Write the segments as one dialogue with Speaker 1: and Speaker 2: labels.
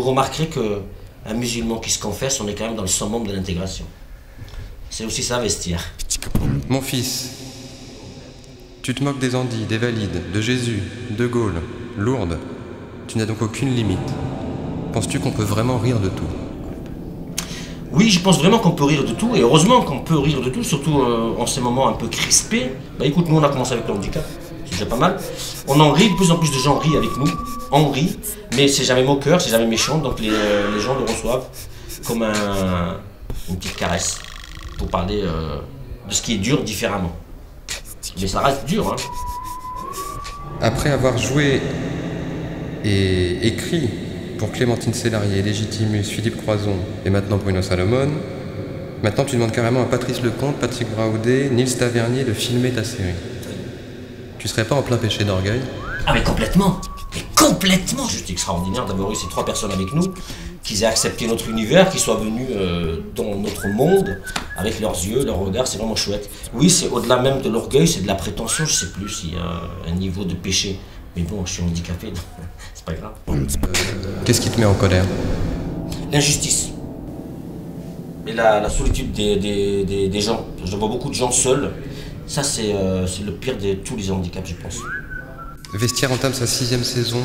Speaker 1: vous remarquerez qu'un musulman qui se confesse, on est quand même dans le summum de l'intégration. C'est aussi ça, Vestiaire.
Speaker 2: Mon fils, tu te moques des Andis, des Valides, de Jésus, de Gaulle, Lourdes. Tu n'as donc aucune limite. Penses-tu qu'on peut vraiment rire de tout?
Speaker 1: Oui, je pense vraiment qu'on peut rire de tout, et heureusement qu'on peut rire de tout, surtout en ces moments un peu crispés. Bah écoute, nous on a commencé avec le handicap, c'est déjà pas mal. On en rit, de plus en plus de gens rient avec nous, on rit, mais c'est jamais moqueur, c'est jamais méchant, donc les gens le reçoivent comme une petite caresse, pour parler de ce qui est dur différemment. Mais ça reste dur, hein.
Speaker 2: Après avoir joué et écrit pour Clémentine Célarié, Légitimus, Philippe Croison et maintenant Bruno Salomon, maintenant tu demandes carrément à Patrice Lecomte, Patrick Braoudé, Nils Tavernier de filmer ta série. Tu serais pas en plein péché d'orgueil?
Speaker 1: Ah mais complètement! Mais complètement! Juste extraordinaire d'avoir eu ces 3 personnes avec nous, qu'ils aient accepté notre univers, qu'ils soient venus dans notre monde, avec leurs yeux, leurs regards, c'est vraiment chouette. Oui, c'est au-delà même de l'orgueil, c'est de la prétention, je sais plus s'il y a un niveau de péché. Mais bon, je suis handicapé, donc c'est pas grave.
Speaker 2: Qu'est-ce qui te met en colère?
Speaker 1: L'injustice. Et la solitude des gens. Je vois beaucoup de gens seuls. Ça, c'est le pire de tous les handicaps, je pense.
Speaker 2: Vestiaire entame sa 6e saison,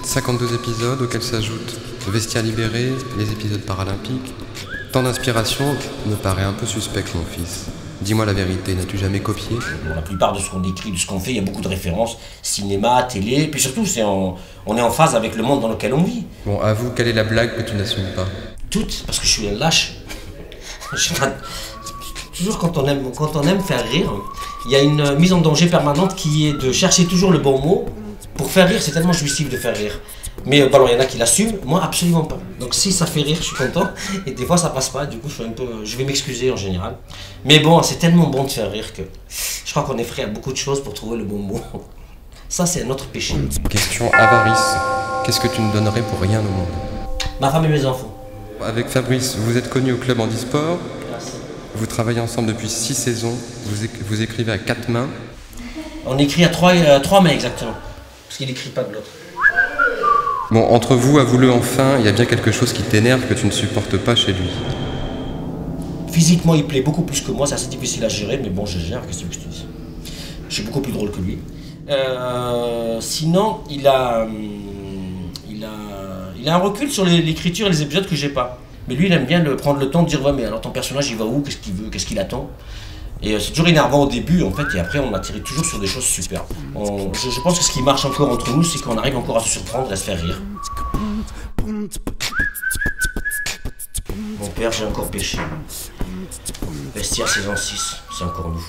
Speaker 2: 52 épisodes auxquels s'ajoutent Vestiaire libéré, les épisodes paralympiques. Tant d'inspiration me paraît un peu suspect, mon fils. Dis-moi la vérité, n'as-tu jamais copié?
Speaker 1: Bon, la plupart de ce qu'on écrit, de ce qu'on fait, il y a beaucoup de références, cinéma, télé, puis surtout, on est en phase avec le monde dans lequel on vit.
Speaker 2: Bon, avoue, quelle est la blague que tu n'assumes pas?
Speaker 1: Toutes, parce que je suis un lâche. Toujours quand on aime faire rire, il y a une mise en danger permanente qui est de chercher toujours le bon mot. Pour faire rire, c'est tellement jouissif de faire rire. Mais il y en a qui l'assument, moi absolument pas. Donc si ça fait rire, je suis content. Et des fois ça passe pas, du coup je vais m'excuser en général. Mais bon, c'est tellement bon de faire rire que je crois qu'on est prêt à beaucoup de choses pour trouver le bon mot. Ça c'est un autre péché.
Speaker 2: Question avarice. Qu'est-ce que tu ne donnerais pour rien au monde?
Speaker 1: Ma femme et mes enfants.
Speaker 2: Avec Fabrice, vous êtes connus au club handisport.
Speaker 1: Merci.
Speaker 2: Vous travaillez ensemble depuis 6 saisons. Vous écrivez à 4 mains.
Speaker 1: On écrit à 3 mains exactement. Parce qu'il n'écrit pas de l'autre.
Speaker 2: Bon, entre vous, avoue-le enfin, il y a bien quelque chose qui t'énerve que tu ne supportes pas chez lui.
Speaker 1: Physiquement, il plaît beaucoup plus que moi, c'est assez difficile à gérer, mais bon, je gère, qu'est-ce que je te dis? Je suis beaucoup plus drôle que lui. Sinon, il a un recul sur l'écriture et les épisodes que j'ai pas. Mais lui, il aime bien prendre le temps de dire, ouais, mais alors ton personnage, il va où? Qu'est-ce qu'il veut? Qu'est-ce qu'il attend? Et c'est toujours énervant au début, en fait, et après, on atterrit toujours sur des choses super. Je pense que ce qui marche encore entre nous, c'est qu'on arrive encore à se surprendre et à se faire rire. Mon père, j'ai encore péché. Vestiaire saison 6, c'est encore nous.